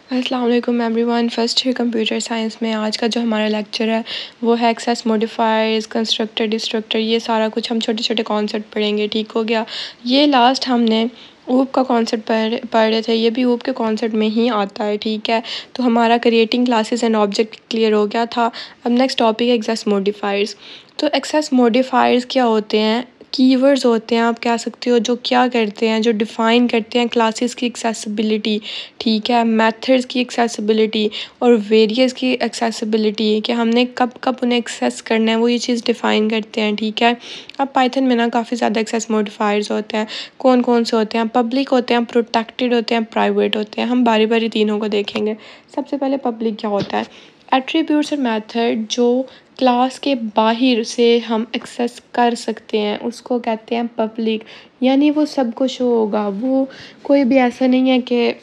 अस्सलाम वालेकुम everyone. First year computer science में आज का जो हमारा लेक्चर है वो है एक्सेस मॉडिफायर्स, कंस्ट्रक्टर, डिस्ट्रक्टर, ये सारा कुछ हम छोटे छोटे कॉन्सेप्ट पढ़ेंगे। ठीक हो गया। ये लास्ट हमने ऊप का कॉन्सेप्ट पढ़ रहे थे, ये भी ऊप के कॉन्सेप्ट में ही आता है। ठीक है, तो हमारा creating classes and object clear हो गया था। अब नेक्स्ट टॉपिक है एक्सेस मॉडिफायर्स। तो एक्सेस मॉडिफायर्स क्या होते हैं? कीवर्ड्स होते हैं, आप कह सकते हो, जो क्या करते हैं, जो डिफ़ाइन करते हैं क्लासेस की एक्सेसिबिलिटी। ठीक है, मेथड्स की एक्सेसिबिलिटी और वेरिएस की एक्सेसिबिलिटी, कि हमने कब कब उन्हें एक्सेस करना है, वो ये चीज़ डिफ़ाइन करते हैं। ठीक है, अब पाइथन में ना काफ़ी ज़्यादा एक्सेस मॉडिफायर्स होते हैं। कौन कौन से होते हैं? पब्लिक होते हैं, प्रोटेक्टेड होते हैं, प्राइवेट होते हैं। हम बारी बारी तीनों को देखेंगे। सबसे पहले पब्लिक क्या होता है? एट्रीब्यूट्स और मेथड जो क्लास के बाहर से हम एक्सेस कर सकते हैं उसको कहते हैं पब्लिक। यानी वो सबको शो होगा, वो कोई भी ऐसा नहीं है कि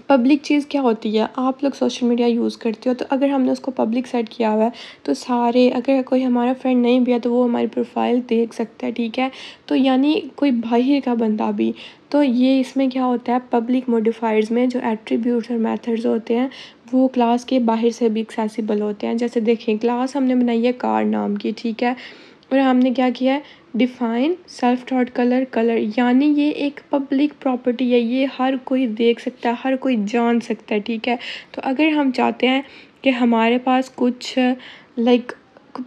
पब्लिक चीज़ क्या होती है? आप लोग सोशल मीडिया यूज़ करते हो, तो अगर हमने उसको पब्लिक सेट किया हुआ है तो सारे, अगर कोई हमारा फ्रेंड नहीं भी है तो वो हमारी प्रोफाइल देख सकता है। ठीक है, तो यानी कोई बाहर का बंदा भी। तो ये इसमें क्या होता है? पब्लिक मॉडिफायर्स में जो एट्रीब्यूट्स और मेथड्स होते हैं वो क्लास के बाहर से भी एक्सेसिबल होते हैं। जैसे देखें, क्लास हमने बनाई है कार नाम की। ठीक है, और हमने क्या किया है? Define self dot colour colour, यानी ये एक पब्लिक प्रॉपर्टी है, ये हर कोई देख सकता है, हर कोई जान सकता है। ठीक है, तो अगर हम चाहते हैं कि हमारे पास कुछ लाइक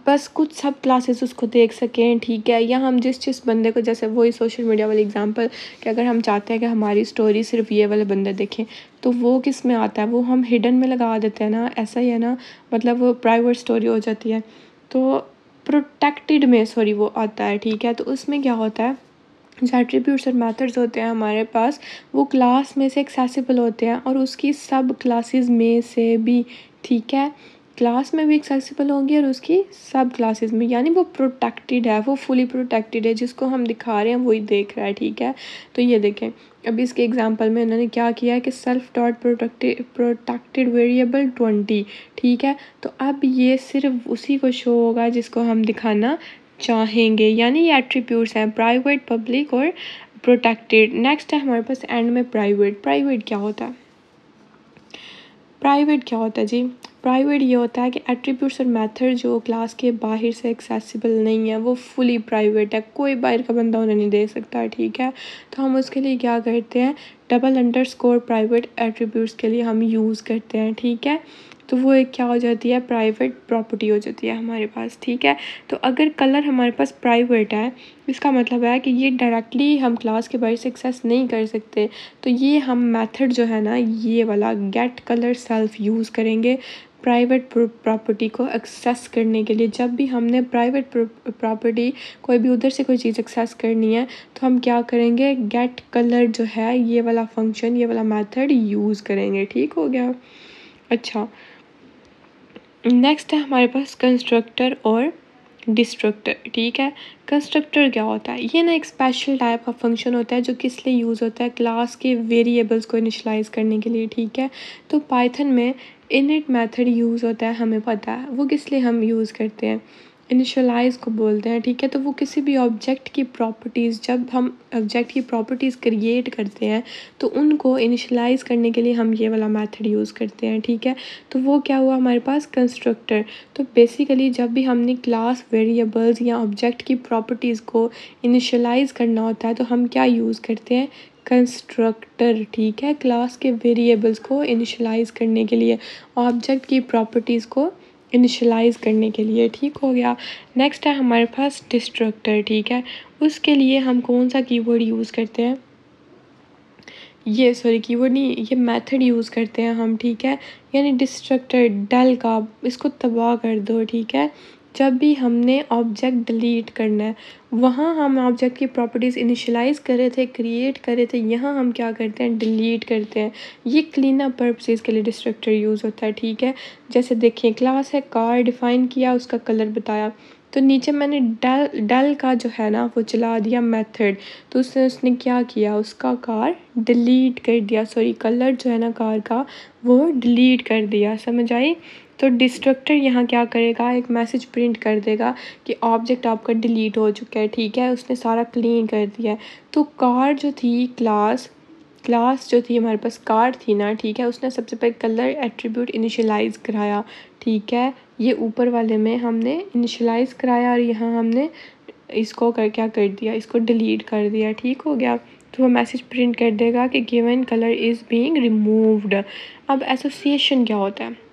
बस कुछ सब क्लासेस उसको देख सकें, ठीक है, या हम जिस बंदे को, जैसे वही सोशल मीडिया वाली एग्जांपल, कि अगर हम चाहते हैं कि हमारी स्टोरी सिर्फ ये वाले बंदे देखें तो वो किस में आता है? वो हम हिडन में लगा देते हैं ना, ऐसा ही है ना, मतलब वो प्राइवेट स्टोरी हो जाती है। तो प्रोटेक्टेड में सॉरी वो आता है। ठीक है, तो उसमें क्या होता है? जो एट्रीब्यूट्स और मेथड्स होते हैं हमारे पास, वो क्लास में से एक्सेसिबल होते हैं और उसकी सब क्लासेस में से भी। ठीक है, क्लास में भी एक्सेसिबल होंगी और उसकी सब क्लासेस में, यानी वो प्रोटेक्टेड है, वो फुली प्रोटेक्टेड है, जिसको हम दिखा रहे हैं वही देख रहा है। ठीक है, तो ये देखें, अभी इसके एग्जांपल में उन्होंने क्या किया है कि सेल्फ डॉट प्रोटेक्टेड वेरिएबल 20। ठीक है, तो अब ये सिर्फ उसी को शो होगा जिसको हम दिखाना चाहेंगे, यानी ये एट्रीब्यूट्स हैं प्राइवेट, पब्लिक और प्रोटेक्टेड। नेक्स्ट है हमारे पास एंड में प्राइवेट। प्राइवेट क्या होता है? प्राइवेट क्या होता है जी? प्राइवेट ये होता है कि एट्रीब्यूट्स और मेथड जो क्लास के बाहर से एक्सेसिबल नहीं है वो फुली प्राइवेट है, कोई बाहर का बंदा उन्हें नहीं दे सकता। ठीक है, तो हम उसके लिए क्या करते हैं? डबल अंडरस्कोर प्राइवेट एट्रीब्यूट्स के लिए हम यूज़ करते हैं। ठीक है, तो वो एक क्या हो जाती है? प्राइवेट प्रॉपर्टी हो जाती है हमारे पास। ठीक है, तो अगर कलर हमारे पास प्राइवेट है, इसका मतलब है कि ये डायरेक्टली हम क्लास के बाहर से एक्सेस नहीं कर सकते। तो ये हम मेथड जो है ना, ये वाला गेट कलर सेल्फ यूज़ करेंगे प्राइवेट प्रॉपर्टी को एक्सेस करने के लिए। जब भी हमने प्राइवेट प्रॉपर्टी कोई भी उधर से कोई चीज़ एक्सेस करनी है तो हम क्या करेंगे? गेट कलर जो है ये वाला फंक्शन, ये वाला मेथड यूज़ करेंगे। ठीक हो गया। अच्छा, नेक्स्ट है हमारे पास कंस्ट्रक्टर और डिस्ट्रक्टर। ठीक है, कंस्ट्रक्टर क्या होता है? ये ना एक स्पेशल टाइप का फंक्शन होता है जो किस लिए यूज़ होता है? क्लास के वेरिएबल्स को इनिशलाइज करने के लिए। ठीक है, तो पाइथन में इनिट मेथड यूज़ होता है, हमें पता है वो किस लिए हम यूज़ करते हैं, इनिशियलाइज़ को बोलते हैं। ठीक है, तो वो किसी भी ऑब्जेक्ट की प्रॉपर्टीज़, जब हम ऑब्जेक्ट की प्रॉपर्टीज़ क्रिएट करते हैं तो उनको इनिशियलाइज़ करने के लिए हम ये वाला मेथड यूज़ करते हैं। ठीक है, तो वो क्या हुआ हमारे पास? कंस्ट्रक्टर। तो बेसिकली जब भी हमने क्लास वेरिएबल्स या ऑब्जेक्ट की प्रॉपर्टीज़ को इनिशियलाइज़ करना होता है तो हम क्या यूज़ करते हैं? कंस्ट्रक्टर। ठीक है, क्लास के वेरिएबल्स को इनिशियलाइज़ करने के लिए, ऑब्जेक्ट की प्रॉपर्टीज़ को इनिशियलाइज़ करने के लिए। ठीक हो गया। नेक्स्ट है हमारे पास डिस्ट्रक्टर। ठीक है, उसके लिए हम कौन सा कीवर्ड यूज़ करते हैं? ये सॉरी कीवर्ड नहीं, ये मेथड यूज़ करते हैं हम। ठीक है, यानी डिस्ट्रक्टर डल का, इसको तबाह कर दो। ठीक है, जब भी हमने ऑब्जेक्ट डिलीट करना है, वहाँ हम ऑब्जेक्ट की प्रॉपर्टीज़ इनिशियलाइज़ कर रहे थे, क्रिएट कर रहे थे, यहाँ हम क्या करते हैं? डिलीट करते हैं। ये क्लीन अप पर्पसेस के लिए डिस्ट्रक्टर यूज़ होता है। ठीक है, जैसे देखिए, क्लास है कार, डिफ़ाइन किया, उसका कलर बताया, तो नीचे मैंने डल का जो है ना वो चला दिया मेथड, तो उसने क्या किया? उसका कार डिलीट कर दिया, सॉरी कलर जो है ना कार का वो डिलीट कर दिया। समझ आई? तो डिस्ट्रक्टर यहाँ क्या करेगा? एक मैसेज प्रिंट कर देगा कि ऑब्जेक्ट आपका डिलीट हो चुका है। ठीक है, उसने सारा क्लीन कर दिया है। तो कार जो थी क्लास, क्लास जो थी हमारे पास कार थी ना, ठीक है, उसने सबसे पहले कलर एट्रीब्यूट इनिशियलाइज़ कराया, ठीक है, ये ऊपर वाले में हमने इनिशियलाइज़ कराया और यहाँ हमने इसको क्या कर दिया, इसको डिलीट कर दिया, ठीक हो गया। तो वो मैसेज प्रिंट कर देगा कि given colour is being removed. अब एसोसिएशन क्या होता है?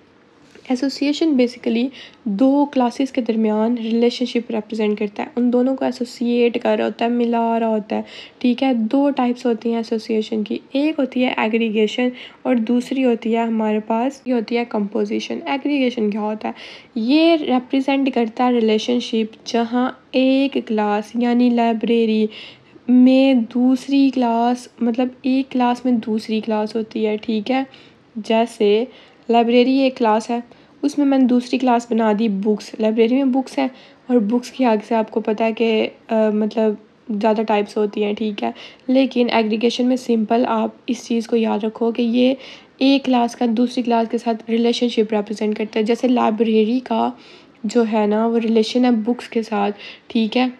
एसोसिएशन बेसिकली दो क्लासेस के दरमियान रिलेशनशिप रिप्रेजेंट करता है, उन दोनों को एसोसिएट कर रहा होता है, मिला रहा होता है, ठीक है। दो टाइप्स होती हैं एसोसिएशन की, एक होती है एग्रीगेशन और दूसरी होती है हमारे पास ये होती है कंपोजिशन। एग्रीगेशन क्या होता है? ये रिप्रेजेंट करता है रिलेशनशिप जहाँ एक क्लास यानी लाइब्रेरी में दूसरी क्लास, मतलब एक क्लास में दूसरी क्लास होती है, ठीक है। जैसे लाइब्रेरी एक क्लास है, उसमें मैंने दूसरी क्लास बना दी बुक्स। लाइब्रेरी में बुक्स हैं और बुक्स की आगे से आपको पता है कि मतलब ज़्यादा टाइप्स होती हैं, ठीक है। लेकिन एग्रीगेशन में सिंपल आप इस चीज़ को याद रखो कि ये एक क्लास का दूसरी क्लास के साथ रिलेशनशिप रिप्रेजेंट करता है। जैसे लाइब्रेरी का जो है ना वो रिलेशन है बुक्स के साथ, ठीक है।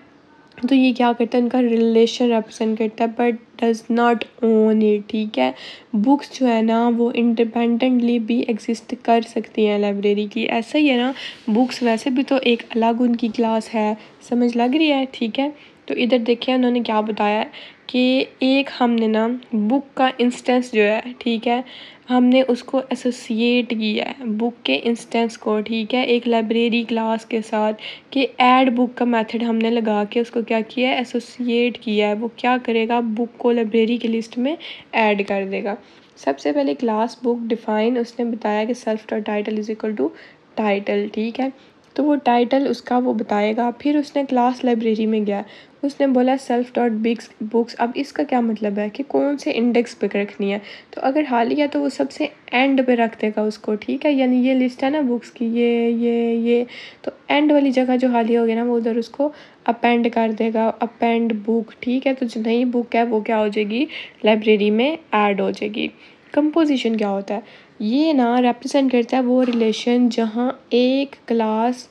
तो ये क्या करता है, उनका रिलेशन रिप्रेजेंट करता है but does not own it, ठीक है। बुक्स जो है ना वो इंडिपेंडेंटली भी एग्जिस्ट कर सकती हैं लाइब्रेरी की, ऐसा ही है ना। बुक्स वैसे भी तो एक अलग उनकी क्लास है, समझ लग रही है, ठीक है। तो इधर देखिए उन्होंने क्या बताया कि एक हमने ना बुक का इंस्टेंस जो है, ठीक है, हमने उसको एसोसिएट किया है बुक के इंस्टेंस को, ठीक है, एक लाइब्रेरी क्लास के साथ कि ऐड बुक का मेथड हमने लगा के उसको क्या किया है, एसोसिएट किया है। वो क्या करेगा, बुक को लाइब्रेरी की लिस्ट में ऐड कर देगा। सबसे पहले क्लास बुक डिफाइन उसने बताया कि self dot title is equal to title, ठीक है। तो वो टाइटल उसका वो बताएगा। फिर उसने क्लास लाइब्रेरी में गया, उसने बोला सेल्फ डॉट बिग्स बुक्स। अब इसका क्या मतलब है कि कौन से इंडेक्स पे रखनी है। तो अगर हालिया तो वो सबसे एंड पे रख देगा उसको, ठीक है। यानी ये लिस्ट है ना बुक्स की, ये तो एंड वाली जगह जो हालिया होगी ना वो उधर उसको अपेंड कर देगा, अपेंड बुक, ठीक है। तो जो नई बुक है वो क्या हो जाएगी, लाइब्रेरी में ऐड हो जाएगी। कंपोजिशन क्या होता है, ये ना रिप्रेजेंट करता है वो रिलेशन जहाँ एक क्लास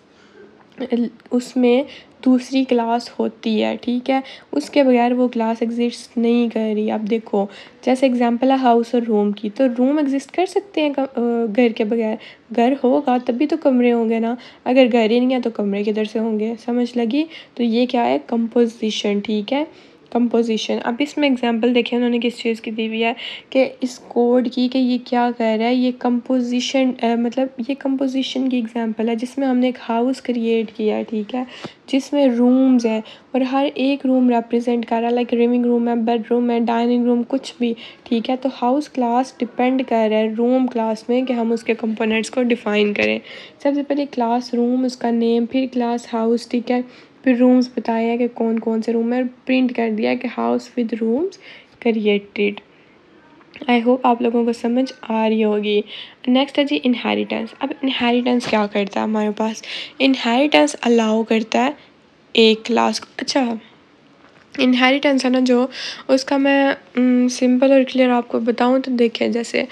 उसमें दूसरी क्लास होती है, ठीक है, उसके बगैर वो क्लास एग्जिस्ट नहीं कर रही। अब देखो जैसे एग्जांपल है हाउस और रूम की, तो रूम एग्जिस्ट कर सकते हैं घर के बगैर? घर होगा तभी तो कमरे होंगे ना, अगर घर ही नहीं है तो कमरे किधर से होंगे, समझ लगी। तो ये क्या है, कंपोजिशन, ठीक है, कंपोजिशन। अब इसमें एग्जांपल देखिए उन्होंने किस चीज़ की दी हुई है कि इस कोड की, कि ये क्या कह रहा है, ये कंपोजिशन मतलब ये कंपोजिशन की एग्जांपल है जिसमें हमने एक हाउस क्रिएट किया है, ठीक है, जिसमें रूम्स हैं और हर एक रूम रिप्रेजेंट कर रहा है, लाइक लिविंग रूम है, बेडरूम है, डाइनिंग रूम, कुछ भी, ठीक है। तो हाउस क्लास डिपेंड कर रहा है रूम क्लास में कि हम उसके कंपोनेंट्स को डिफाइन करें। सबसे पहले क्लास रूम उसका नेम, फिर क्लास हाउस, ठीक है, फिर रूम्स बताया कि कौन कौन से रूम है, प्रिंट कर दिया कि house with rooms created. I hope आप लोगों को समझ आ रही होगी। नेक्स्ट है जी इनहेरिटेंस। अब इनहेरिटेंस क्या करता है हमारे पास, इनहेरिटेंस अलाउ करता है एक क्लास को। अच्छा, इनहेरिटेंस है ना जो, उसका मैं सिंपल और क्लियर आपको बताऊं तो देखिए, जैसे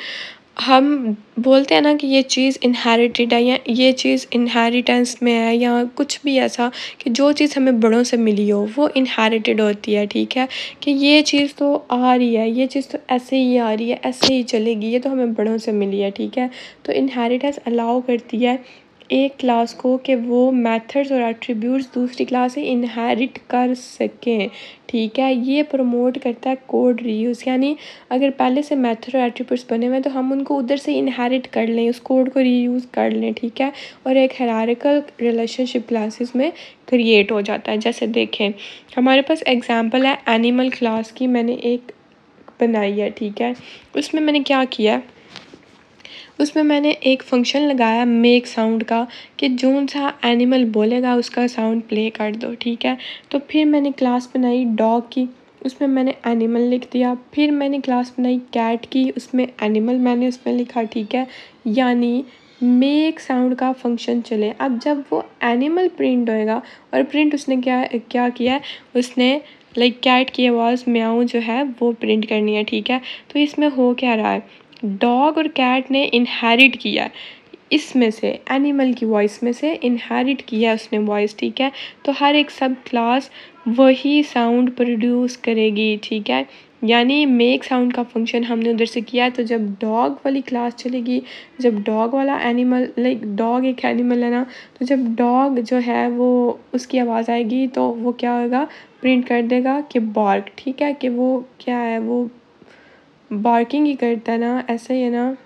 हम बोलते हैं ना कि ये चीज़ इनहेरिटेड है या ये चीज़ इनहेरिटेंस में है या कुछ भी ऐसा, कि जो चीज़ हमें बड़ों से मिली हो वो इनहेरिटेड होती है, ठीक है। कि ये चीज़ तो आ रही है, ये चीज़ तो ऐसे ही आ रही है, ऐसे ही चलेगी, ये तो हमें बड़ों से मिली है, ठीक है। तो इनहेरिटेंस अलाउ करती है एक क्लास को कि वो मेथड्स और एट्रीब्यूट्स दूसरी क्लास से इनहेरिट कर सकें, ठीक है। ये प्रमोट करता है कोड रीयूज़, यानी अगर पहले से मेथड और एट्रीब्यूट्स बने हुए हैं तो हम उनको उधर से इनहेरिट कर लें, उस कोड को रीयूज़ कर लें, ठीक है। और एक हायरार्किकल रिलेशनशिप क्लासेस में क्रिएट हो जाता है। जैसे देखें हमारे पास एग्जांपल है एनिमल क्लास की, मैंने एक बनाई है, ठीक है। उसमें मैंने क्या किया, उसमें मैंने एक फंक्शन लगाया मेक साउंड का, कि जोन सा एनिमल बोलेगा उसका साउंड प्ले कर दो, ठीक है। तो फिर मैंने क्लास बनाई डॉग की, उसमें मैंने एनिमल लिख दिया। फिर मैंने क्लास बनाई कैट की, उसमें एनिमल मैंने उसमें लिखा, ठीक है। यानी मेक साउंड का फंक्शन चले। अब जब वो एनिमल प्रिंट होएगा, और प्रिंट उसने क्या क्या किया, उसने लाइक कैट की आवाज़ म्याऊ जो है वो प्रिंट करनी है, ठीक है। तो इसमें हो क्या रहा है, डॉग और कैट ने इनहेरिट किया इसमें से, एनिमल की वॉइस में से इनहेरिट किया उसने वॉइस, ठीक है। तो हर एक सब क्लास वही साउंड प्रोड्यूस करेगी, ठीक है। यानी मेक साउंड का फंक्शन हमने उधर से किया। तो जब डॉग वाली क्लास चलेगी, जब डॉग वाला एनिमल, लाइक डॉग एक एनिमल है ना, तो जब डॉग जो है वो उसकी आवाज़ आएगी तो वो क्या होगा, प्रिंट कर देगा कि बार्क। ठीक है, कि वो क्या है, वो बार्किंग ही करता है ना, ऐसा ही है ना।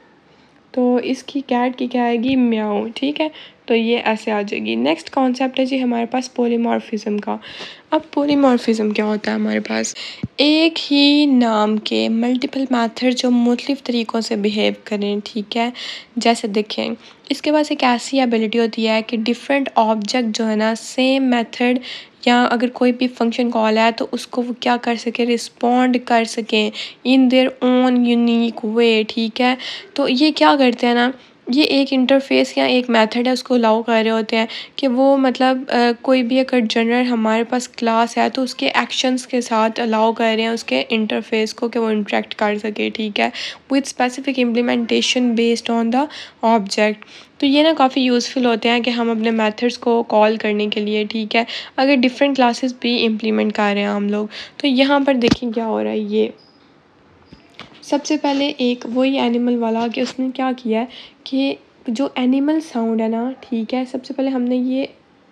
तो इसकी कैट की क्या आएगी, म्याऊ। ठीक है, तो ये ऐसे आ जाएगी। नेक्स्ट कॉन्सेप्ट है जी हमारे पास पॉलीमॉर्फिज्म का। अब पॉलीमॉर्फिज्म क्या होता है हमारे पास, एक ही नाम के मल्टीपल मेथड जो मुख्तलिफ तरीक़ों से बिहेव करें। ठीक है, जैसे देखें इसके पास एक ऐसी एबिलिटी होती है कि डिफरेंट ऑब्जेक्ट जो है ना सेम मेथड या अगर कोई भी फंक्शन कॉल है तो उसको वो क्या कर सके, रिस्पॉन्ड कर सकें in their own unique way. ठीक है, तो ये क्या करते हैं ना, ये एक इंटरफेस या एक मेथड है उसको अलाउ कर रहे होते हैं कि वो मतलब कोई भी अगर जनरल हमारे पास क्लास है तो उसके एक्शंस के साथ अलाउ कर रहे हैं उसके इंटरफेस को कि वो इंटरेक्ट कर सके। ठीक है, with specific implementation based on the object. तो ये ना काफ़ी यूज़फुल होते हैं कि हम अपने मेथड्स को कॉल करने के लिए। ठीक है, अगर डिफरेंट क्लासेस भी इम्प्लीमेंट कर रहे हैं हम लोग, तो यहाँ पर देखें क्या हो रहा है। ये सबसे पहले एक वही एनिमल वाला कि उसने क्या किया है कि जो एनिमल साउंड है ना, ठीक है, सबसे पहले हमने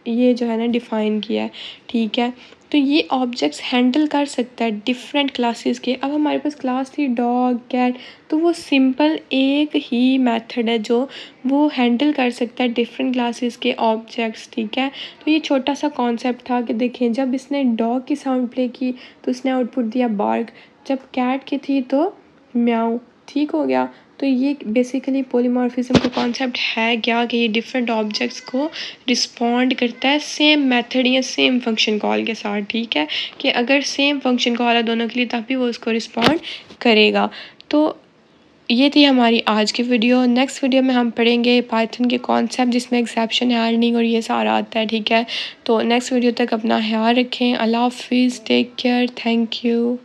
ये जो है ना डिफ़ाइन किया है। ठीक है, तो ये ऑब्जेक्ट्स हैंडल कर सकता है डिफरेंट क्लासेस के। अब हमारे पास क्लास थी डॉग, कैट, तो वो सिंपल एक ही मेथड है जो वो हैंडल कर सकता है डिफरेंट क्लासेस के ऑब्जेक्ट्स। ठीक है, तो ये छोटा सा कॉन्सेप्ट था कि देखें जब इसने डॉग की साउंड प्ले की तो इसने आउटपुट दिया बार्क, जब कैट की थी तो म्याऊ। ठीक हो गया, तो ये बेसिकली पॉलीमॉर्फिज्म का कॉन्सेप्ट है क्या कि ये डिफरेंट ऑब्जेक्ट्स को रिस्पॉन्ड करता है सेम मेथड या सेम फंक्शन कॉल के साथ। ठीक है, कि अगर सेम फंक्शन कॉल है दोनों के लिए तभी वो उसको रिस्पॉन्ड करेगा। तो ये थी हमारी आज की वीडियो। नेक्स्ट वीडियो में हम पढ़ेंगे पाइथन के कॉन्सेप्ट जिसमें एक्सेप्शन हैंडलिंग और ये सारा आता है। ठीक है, तो नेक्स्ट वीडियो तक अपना ख्याल रखें। अल्लाह हाफिज़, टेक केयर, थैंक यू।